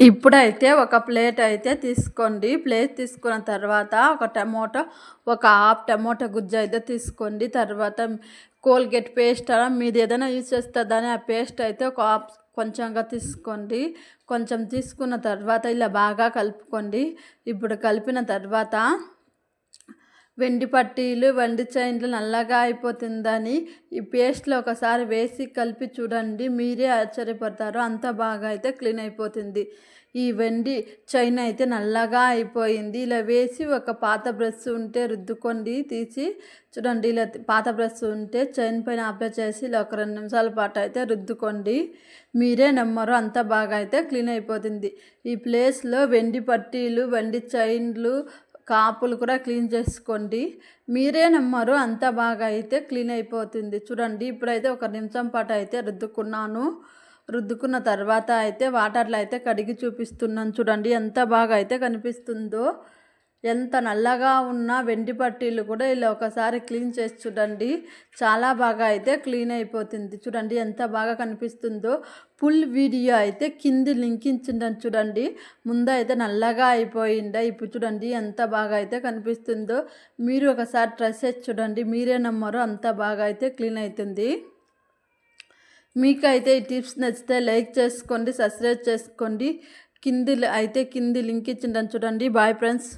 ఇప్పుడైతే ఒక ప్లేట్ అయితే తీసుకోండి. ప్లేట్ తీసుకున్న తర్వాత ఒక టమోటా, ఒక హాఫ్ టమోటా గుజ్జు అయితే తీసుకోండి. తర్వాత కోల్గేట్ పేస్ట్ మీది ఏదైనా యూజ్ చేస్తే దాని ఆ పేస్ట్ అయితే ఒక హాఫ్ కొంచెంగా తీసుకోండి. కొంచెం తీసుకున్న తర్వాత ఇలా బాగా కలుపుకోండి. ఇప్పుడు కలిపిన తర్వాత వెండి పట్టీలు, వెండి చైన్లు నల్లగా అయిపోతుందని ఈ పేస్ట్లో ఒకసారి వేసి కలిపి చూడండి. మీరే ఆశ్చర్యపడతారు, అంత బాగా అయితే క్లీన్ అయిపోతుంది. ఈ వెండి చైన్ అయితే నల్లగా అయిపోయింది. ఇలా వేసి ఒక పాత బ్రష్ ఉంటే రుద్దుకోండి. తీసి చూడండి, ఇలా పాత బ్రష్ ఉంటే చైన్ పైన అప్లై చేసి ఇలా ఒక 2 నిమిషాల పాటు అయితే రుద్దుకోండి. మీరే నమ్మరు, అంత బాగా అయితే క్లీన్ అయిపోతుంది. ఈ ప్లేస్లో వెండి పట్టీలు, వెండి చైన్లు, కాపులు కూడా క్లీన్ చేసుకోండి. మీరే నమ్మరు, అంత బాగా అయితే క్లీన్ అయిపోతుంది. చూడండి, ఇప్పుడైతే ఒక నిమిషం పాటు అయితే రుద్దుకున్నాను. రుద్దుకున్న తర్వాత అయితే వాటర్లో అయితే కడిగి చూపిస్తున్నాను. చూడండి ఎంత బాగా అయితే కనిపిస్తుందో. ఎంత నల్లగా ఉన్న వెండి పట్టీలు కూడా ఇలా ఒకసారి క్లీన్ చేసి చూడండి, చాలా బాగా అయితే క్లీన్ అయిపోతుంది. చూడండి ఎంత బాగా కనిపిస్తుందో. ఫుల్ వీడియో అయితే కింది లింక్ ఇచ్చిందని చూడండి. ముందు అయితే నల్లగా అయిపోయిందా, ఇప్పుడు చూడండి ఎంత బాగా అయితే కనిపిస్తుందో. మీరు ఒకసారి ట్రై చేసి చూడండి, మీరే నమ్మరు, అంత బాగా అయితే క్లీన్ అవుతుంది. మీకైతే ఈ టిప్స్ నచ్చితే లైక్ చేసుకోండి, సబ్స్క్రైబ్ చేసుకోండి. కింది లింక్ ఇచ్చిందని చూడండి. Bye friends.